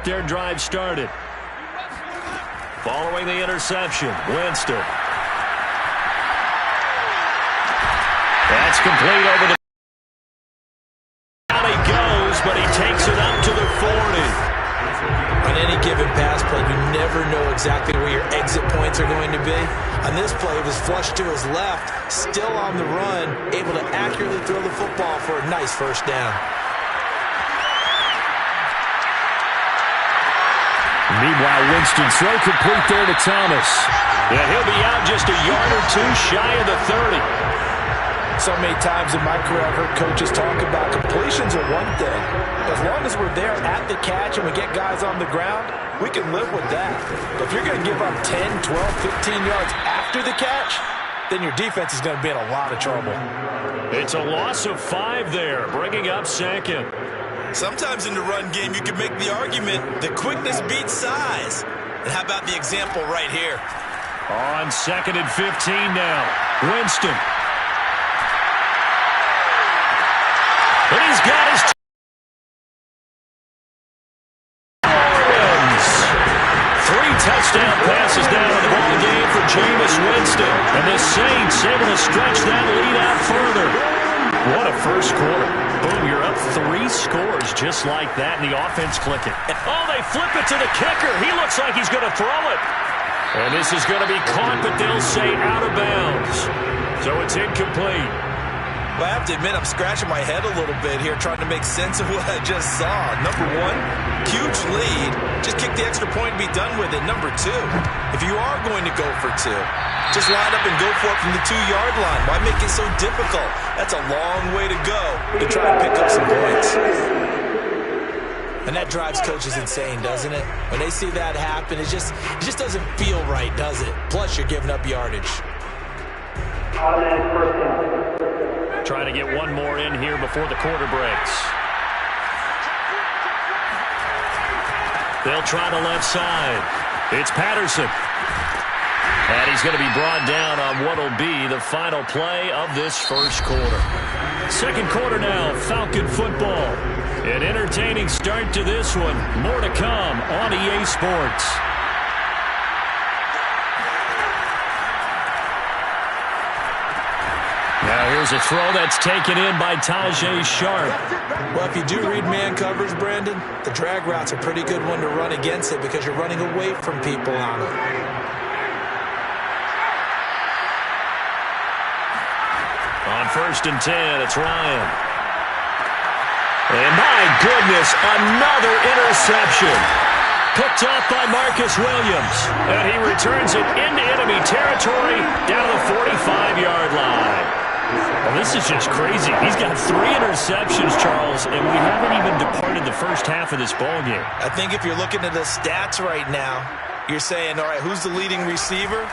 get their drive started. Following the interception, Winston. That's complete over the... Down he goes, but he takes it up to the 40. On any given pass play, you never know exactly where your exit points are going to be. On this play, it was flushed to his left, still on the run, able to accurately throw the football for a nice first down. Meanwhile, Winston throw complete there to Thomas. And he'll be out just a yard or two shy of the 30. So many times in my career, I've heard coaches talk about completions are one thing. As long as we're there at the catch and we get guys on the ground, we can live with that. But if you're going to give up 10, 12, 15 yards after the catch, then your defense is going to be in a lot of trouble. It's a loss of 5 there, bringing up second. Sometimes in the run game, you can make the argument that quickness beats size. And how about the example right here? On 2nd and 15 now, Winston. And he's got his... Williams. 3 touchdown passes down in the ball game for Jameis Winston. And the Saints able to stretch that lead out further. What a first quarter. Boom, you're up 3 scores just like that, and the offense clicking. Oh, they flip it to the kicker. He looks like he's going to throw it. And this is going to be caught, but they'll say out of bounds. So it's incomplete. Well, I have to admit, I'm scratching my head a little bit here trying to make sense of what I just saw. Number 1, huge lead. Just kick the extra point and be done with it. Number 2, if you are going to go for 2, just line up and go for it from the 2-yard line. Why make it so difficult? That's a long way to go to try and pick up some points. And that drives coaches insane, doesn't it? When they see that happen, it just doesn't feel right, does it? Plus, you're giving up yardage. Trying to get one more in here before the quarter breaks. They'll try the left side. It's Patterson. And he's going to be brought down on what will be the final play of this first quarter. Second quarter now, Falcon football. An entertaining start to this one. More to come on EA Sports. Now here's a throw that's taken in by Tajae Sharpe. Well, if you do read man coverage, Brandon, the drag route's a pretty good one to run against it because you're running away from people on it. On 1st and 10, it's Ryan. And my goodness, another interception. Picked off by Marcus Williams. And he returns it into enemy territory down the 45-yard line. Well, this is just crazy. He's got 3 interceptions, Charles, and we haven't even departed the first half of this ball game. I think if you're looking at the stats right now, you're saying, all right, who's the leading receiver?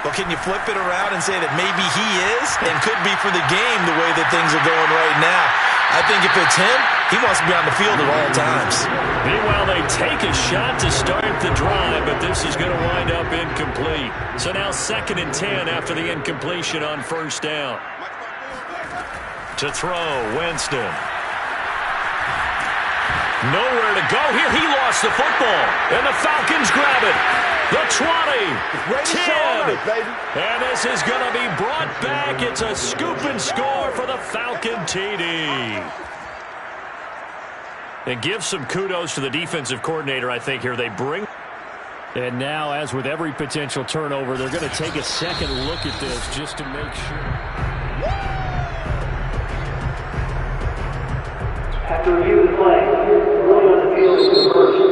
Well, can you flip it around and say that maybe he is and could be for the game the way that things are going right now? I think if it's him, he wants to be on the field at all times. Meanwhile, they take a shot to start the drive, but this is going to wind up incomplete. So now 2nd and 10 after the incompletion on 1st down. To throw, Winston. Nowhere to go here. He lost the football, and the Falcons grab it. The 20, 10, and this is going to be brought back. It's a scoop and score for the Falcon TD. And give some kudos to the defensive coordinator, I think, here. They bring... And now, as with every potential turnover, they're going to take a second look at this just to make sure. After review of the play, ruling on the field is reversed.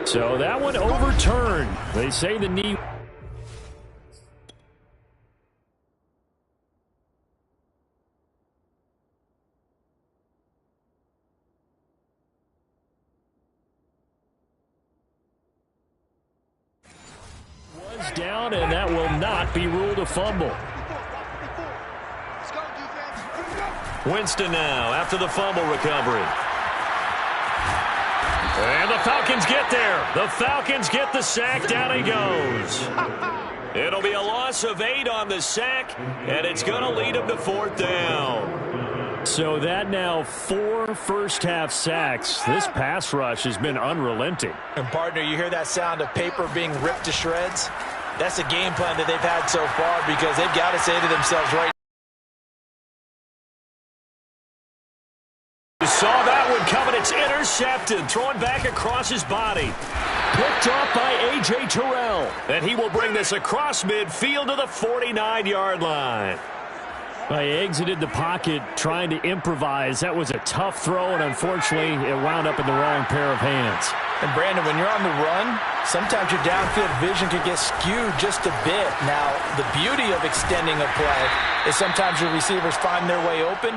So that one overturned. They say the knee... was down, and that will not be ruled a fumble. Winston now after the fumble recovery. And the Falcons get there. The Falcons get the sack. Down he goes. It'll be a loss of 8 on the sack, and it's going to lead them to 4th down. So that now 4 first-half sacks. This pass rush has been unrelenting. And, partner, you hear that sound of paper being ripped to shreds? That's the game plan that they've had so far because they've got to say to themselves right now. You saw that one coming. It's intercepted. Thrown back across his body. Picked up by A.J. Terrell. And he will bring this across midfield to the 49-yard line. He exited the pocket trying to improvise. That was a tough throw, and unfortunately, it wound up in the wrong pair of hands. And, Brandon, when you're on the run, sometimes your downfield vision can get skewed just a bit. Now, the beauty of extending a play is sometimes your receivers find their way open,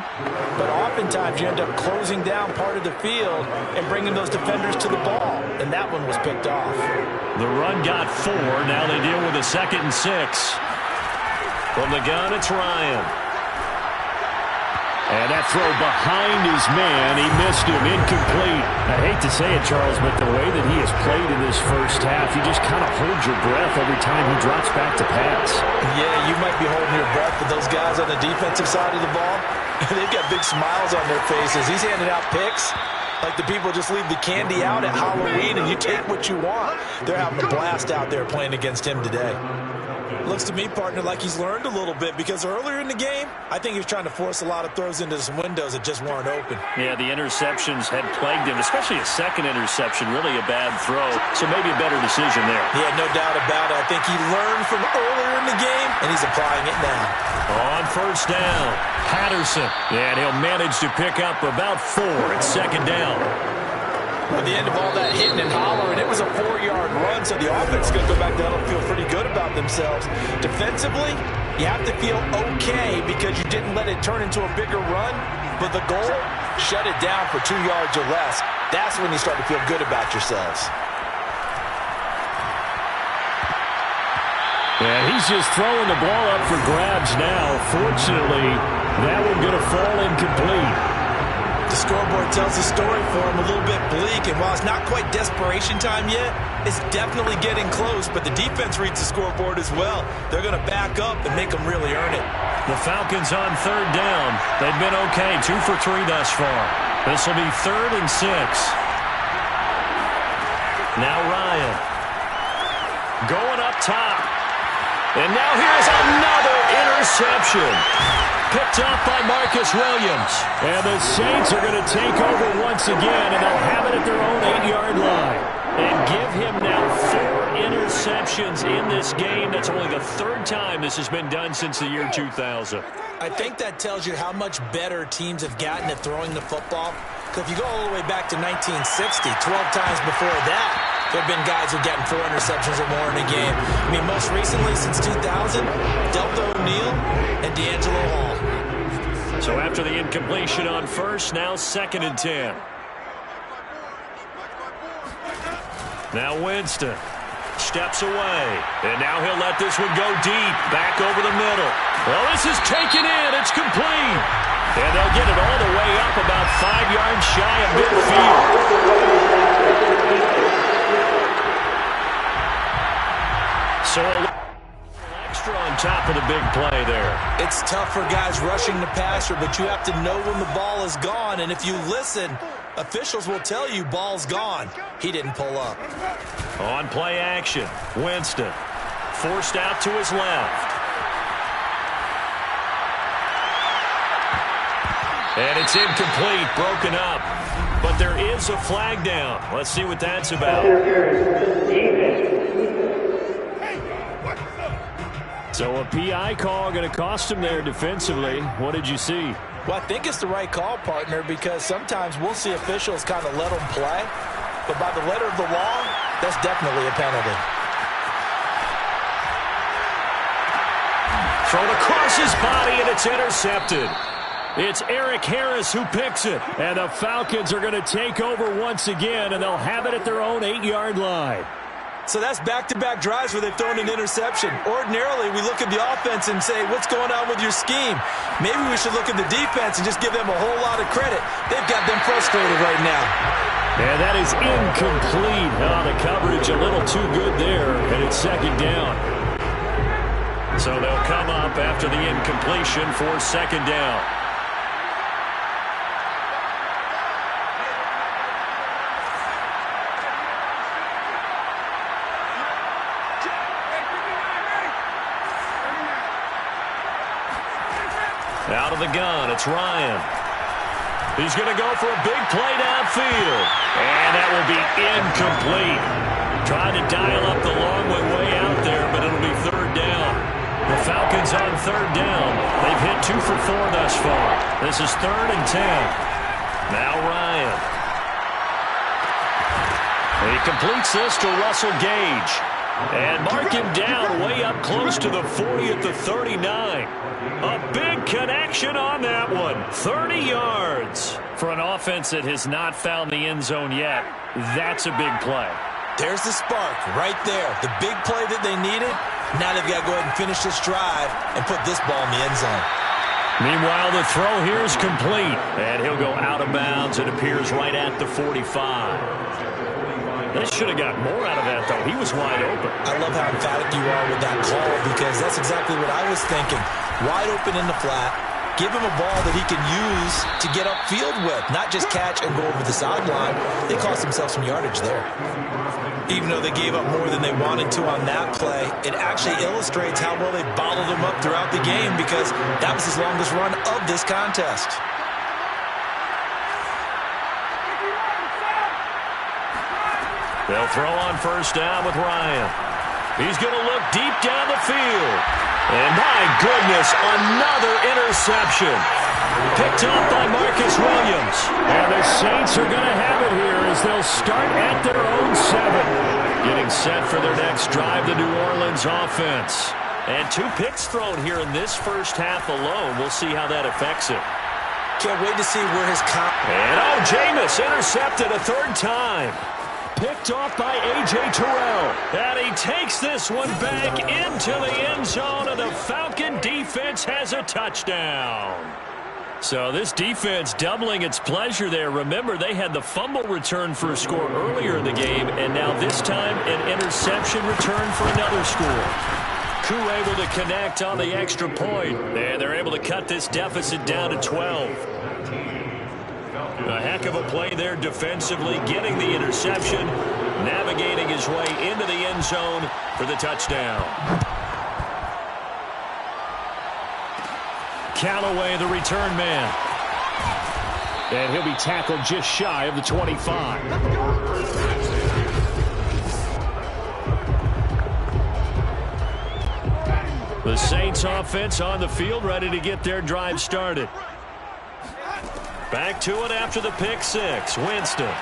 but oftentimes you end up closing down part of the field and bringing those defenders to the ball, and that one was picked off. The run got 4. Now they deal with a 2nd and 6. From the gun, it's Ryan. And that throw behind his man, he missed him, incomplete. I hate to say it, Charles, but the way that he has played in this first half, you just kind of hold your breath every time he drops back to pass. Yeah, you might be holding your breath, but those guys on the defensive side of the ball, they've got big smiles on their faces. He's handing out picks like the people just leave the candy out at Halloween and you take what you want. They're having a blast out there playing against him today. Looks to me, partner, like he's learned a little bit because earlier in the game, I think he was trying to force a lot of throws into some windows that just weren't open. Yeah, the interceptions had plagued him, especially a second interception, really a bad throw. So maybe a better decision there. Yeah, no doubt about it. I think he learned from earlier in the game, and he's applying it now. On first down, Patterson. And he'll manage to pick up about 4 at 2nd down. At the end of all that hitting and hollering, it was a 4-yard run, so the offense is going to go back down and feel pretty good about themselves. Defensively, you have to feel okay because you didn't let it turn into a bigger run, but the goal, shut it down for 2 yards or less. That's when you start to feel good about yourselves. And he's just throwing the ball up for grabs now. Fortunately, that one going to fall incomplete. The scoreboard tells the story for him, a little bit bleak, and while it's not quite desperation time yet, it's definitely getting close, but the defense reads the scoreboard as well. They're going to back up and make them really earn it. The Falcons on 3rd down. They've been okay, 2 for 3 thus far. This will be 3rd and 6. Now Ryan. Going up top. And now here's another interception. Picked up by Marcus Williams. And the Saints are going to take over once again, and they'll have it at their own 8-yard line. And give him now 4 interceptions in this game. That's only the 3rd time this has been done since the year 2000. I think that tells you how much better teams have gotten at throwing the football. Because if you go all the way back to 1960, 12 times before that, there have been guys who've gotten 4 interceptions or more in a game. I mean, most recently since 2000, Delta O'Neal and D'Angelo Hall. So after the incompletion on first, now 2nd and 10. Now Winston steps away, and now he'll let this one go deep, back over the middle. Well, this is taken in. It's complete. And they'll get it all the way up about 5 yards shy of midfield. So extra on top of the big play there. It's tough for guys rushing the passer, but you have to know when the ball is gone. And if you listen, officials will tell you ball's gone. He didn't pull up. On play action, Winston forced out to his left. And it's incomplete, broken up. But there is a flag down. Let's see what that's about. So a PI call going to cost him there defensively. What did you see? Well, I think it's the right call, partner, because sometimes we'll see officials kind of let them play. But by the letter of the law, that's definitely a penalty. Thrown across his body, and it's intercepted. It's Eric Harris who picks it. And the Falcons are going to take over once again, and they'll have it at their own 8-yard line. So that's back-to-back drives where they've thrown an interception. Ordinarily, we look at the offense and say, what's going on with your scheme? Maybe we should look at the defense and just give them a whole lot of credit. They've got them frustrated right now. And that is incomplete. The coverage a little too good there, and it's 2nd down. So they'll come up after the incompletion for 2nd down. Out of the gun, it's Ryan. He's going to go for a big play downfield. And that will be incomplete. Trying to dial up the long way out there, but it'll be third down. The Falcons on third down. They've hit 2 for 4 thus far. This is 3rd and 10. Now Ryan. He completes this to Russell Gage. And mark him down way up close to the 40 at the 39. A big connection on that one. 30 yards. For an offense that has not found the end zone yet, that's a big play. There's the spark right there. The big play that they needed. Now they've got to go ahead and finish this drive and put this ball in the end zone. Meanwhile, the throw here is complete. And he'll go out of bounds. It appears right at the 45. They should have got more out of that, though. He was wide open. I love how emphatic you are with that call because that's exactly what I was thinking. Wide open in the flat. Give him a ball that he can use to get upfield with, not just catch and go over the sideline. They cost themselves some yardage there. Even though they gave up more than they wanted to on that play, it actually illustrates how well they bottled him up throughout the game because that was his longest run of this contest. They'll throw on first down with Ryan. He's going to look deep down the field. And my goodness, another interception. Picked up by Marcus Williams. And the Saints are going to have it here as they'll start at their own 7. Getting set for their next drive, the New Orleans offense. And 2 picks thrown here in this first half alone. We'll see how that affects it. Can't wait to see where his And Jameis intercepted a 3rd time. Picked off by A.J. Terrell. And he takes this one back into the end zone, and the Falcon defense has a touchdown. So this defense doubling its pleasure there. Remember, they had the fumble return for a score earlier in the game, and now this time an interception return for another score. Koo able to connect on the extra point, and they're able to cut this deficit down to 12. A heck of a play there defensively, getting the interception, navigating his way into the end zone for the touchdown. Callaway, the return man. And he'll be tackled just shy of the 25. The Saints offense on the field, ready to get their drive started. Back to it after the pick 6. Winston.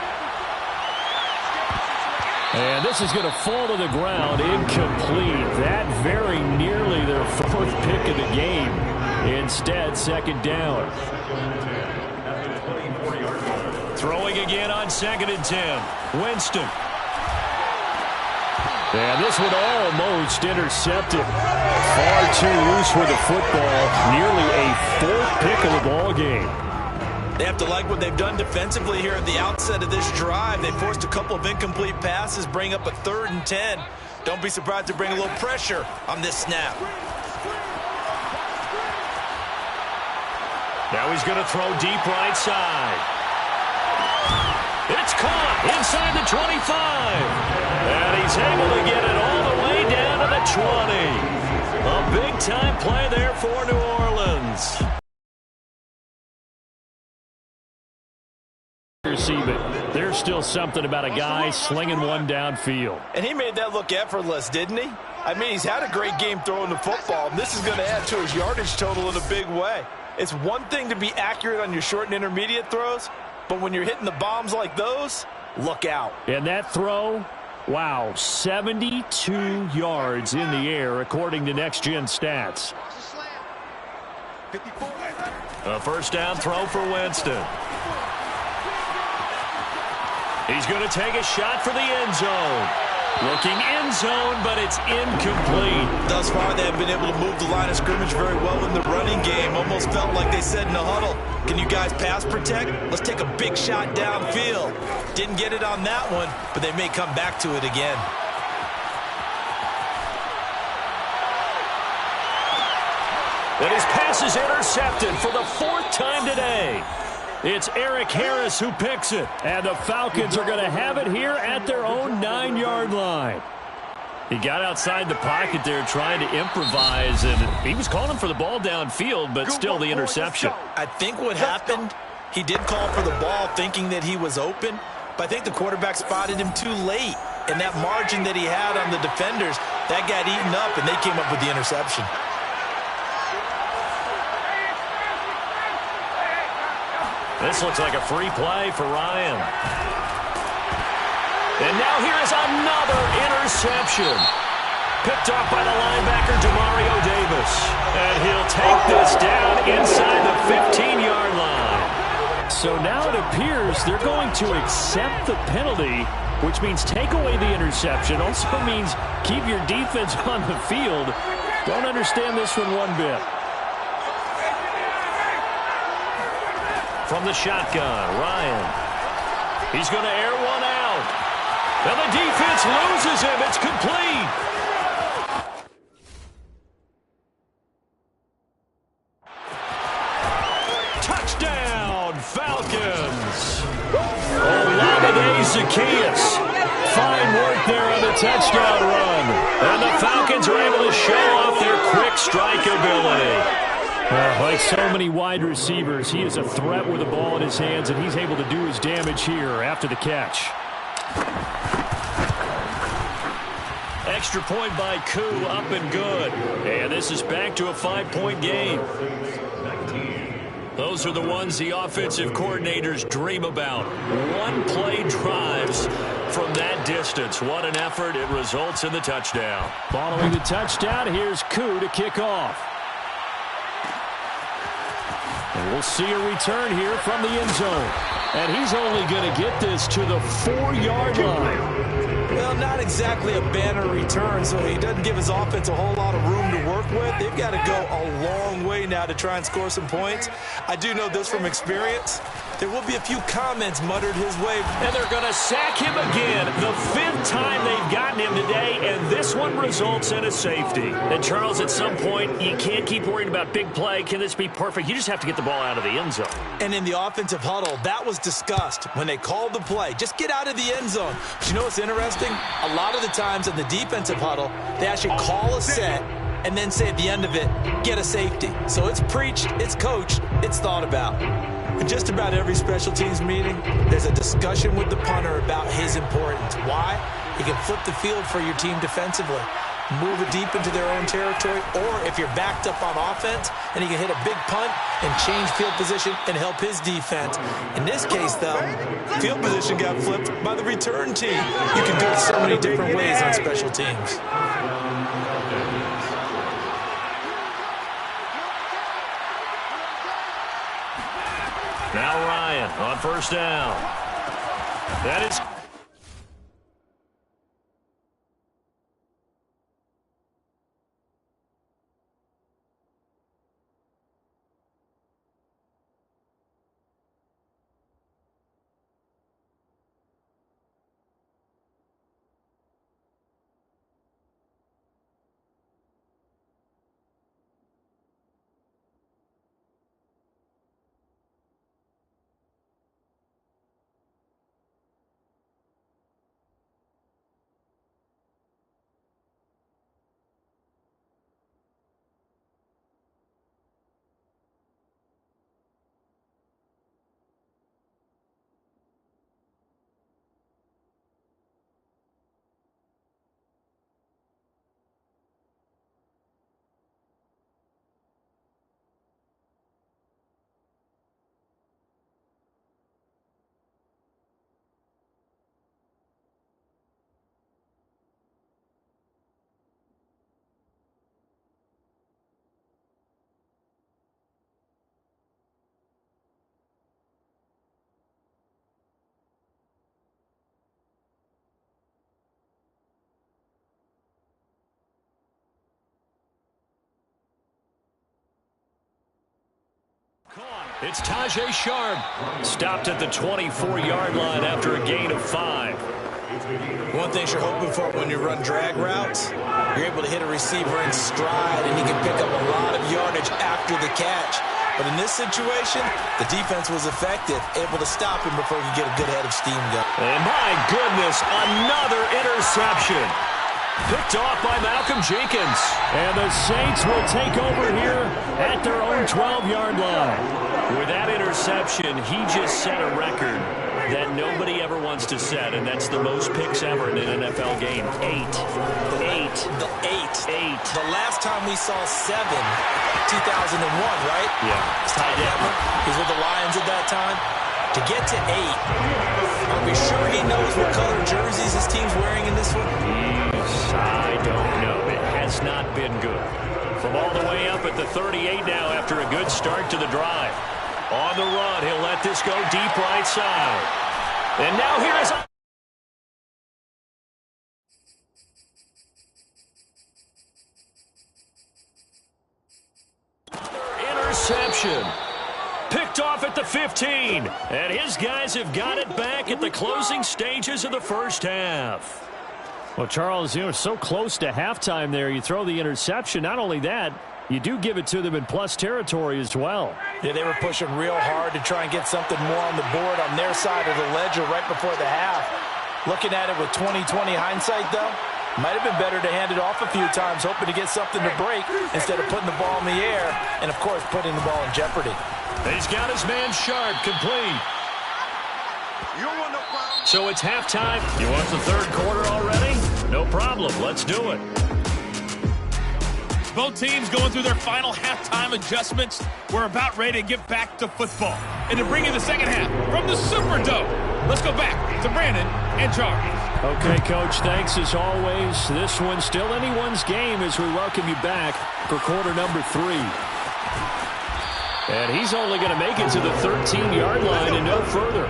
And this is going to fall to the ground. Incomplete. That very nearly their 4th pick of the game. Instead, 2nd down. Throwing again on 2nd and 10. Winston. And this one almost intercepted. Far too loose with the football. Nearly a 4th pick of the ball game. They have to like what they've done defensively here at the outset of this drive. They forced a couple of incomplete passes, bring up a 3rd and 10. Don't be surprised to bring a little pressure on this snap. Now he's going to throw deep right side. It's caught inside the 25. And he's able to get it all the way down to the 20. A big-time play there for New Orleans. But there's still something about a guy slinging one downfield. And he made that look effortless, didn't he? I mean, he's had a great game throwing the football, and this is going to add to his yardage total in a big way. It's one thing to be accurate on your short and intermediate throws, but when you're hitting the bombs like those, look out. And that throw, wow, 72 yards in the air, according to Next Gen Stats. A first down throw for Winston. He's going to take a shot for the end zone. Looking end zone, but it's incomplete. Thus far, they have been able to move the line of scrimmage very well in the running game. Almost felt like they said in the huddle, can you guys pass protect? Let's take a big shot downfield. Didn't get it on that one, but they may come back to it again. And his pass is intercepted for the 4th time today. It's Eric Harris who picks it. And the Falcons are going to have it here at their own 9-yard line. He got outside the pocket there trying to improvise, and he was calling for the ball downfield, but still the interception. I think what happened, he did call for the ball thinking that he was open, but I think the quarterback spotted him too late. And that margin that he had on the defenders, that got eaten up, and they came up with the interception. This looks like a free play for Ryan. And now here is another interception. Picked off by the linebacker, Demario Davis. And he'll take this down inside the 15-yard line. So now it appears they're going to accept the penalty, which means take away the interception. Also means keep your defense on the field. Don't understand this one bit. From the shotgun, Ryan. He's going to air one out. And the defense loses him. It's complete. Touchdown, Falcons. Olamide Zaccheaus. Fine work there on the touchdown run. And the Falcons are able to show off their quick strike ability. Like so many wide receivers, he is a threat with the ball in his hands, and he's able to do his damage here after the catch. Extra point by Koo, up and good. And this is back to a 5-point game. Those are the ones the offensive coordinators dream about. One-play drives from that distance. What an effort. It results in the touchdown. Following the touchdown, here's Koo to kick off. And we'll see a return here from the end zone. And he's only going to get this to the 4-yard line. Well, not exactly a banner return, so he doesn't give his offense a whole lot of room to work with. They've got to go a long way now to try and score some points. I do know this from experience. There will be a few comments muttered his way. And they're going to sack him again. The 5th time they've gotten him today, and this one results in a safety. And, Charles, at some point, you can't keep worrying about big play. Can this be perfect? You just have to get the ball out of the end zone. And in the offensive huddle, that was discussed when they called the play. Just get out of the end zone. But you know what's interesting? A lot of the times in the defensive huddle, they actually call a set and then say at the end of it, get a safety. So it's preached, it's coached, it's thought about. In just about every special teams meeting, there's a discussion with the punter about his importance. Why? He can flip the field for your team defensively, move it deep into their own territory, or if you're backed up on offense, and he can hit a big punt and change field position and help his defense. In this case, though, field position got flipped by the return team. You can go so many different ways on special teams. Now Ryan on first down. That is... It's Tajae Sharpe. Stopped at the 24-yard line after a gain of 5. One thing you're hoping for when you run drag routes, you're able to hit a receiver in stride, and he can pick up a lot of yardage after the catch. But in this situation, the defense was effective, able to stop him before he could get a good head of steam going. And my goodness, another interception. Picked off by Malcolm Jenkins. And the Saints will take over here at their own 12-yard line. With that interception, he just set a record that nobody ever wants to set, and that's the most picks ever in an NFL game. 8. The last time we saw 7, 2001, right? Yeah. Ty Detmer. He's with the Lions at that time. To get to 8, are we sure he knows what color jerseys his team's wearing in this one? I don't know. It has not been good. From all the way up at the 38 now after a good start to the drive. On the run, he'll let this go deep right side. And now here is interception. Picked off at the 15. And his guys have got it back at the closing stages of the first half. Well, Charles, so close to halftime there. You throw the interception. Not only that, you do give it to them in plus territory as well. Yeah, they were pushing real hard to try and get something more on the board on their side of the ledger right before the half. Looking at it with 20/20 hindsight, though, might have been better to hand it off a few times, hoping to get something to break instead of putting the ball in the air and, of course, putting the ball in jeopardy. He's got his man Sharp complete. So it's halftime. You want the third quarter already? No problem. Let's do it. Both teams going through their final halftime adjustments. We're about ready to get back to football. And to bring in the second half from the Superdome, let's go back to Brandon and Charles. Okay, Coach, thanks as always. This one's still anyone's game as we welcome you back for quarter number 3. And he's only going to make it to the 13-yard line and no further.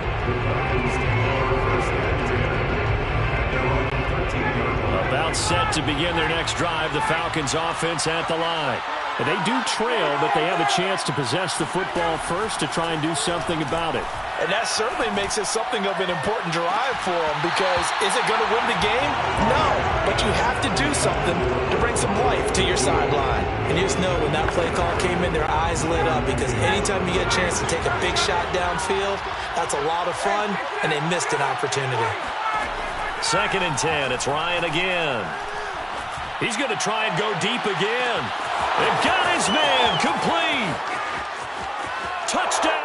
About set to begin their next drive, the Falcons offense at the line. And they do trail, but they have a chance to possess the football first to try and do something about it. And that certainly makes it something of an important drive for them, because is it going to win the game? No, but you have to do something to bring some life to your sideline. And you just know when that play call came in, their eyes lit up, because anytime you get a chance to take a big shot downfield, that's a lot of fun, and they missed an opportunity. 2nd and 10. It's Ryan again. He's going to try and go deep again. They've got his man complete. Touchdown.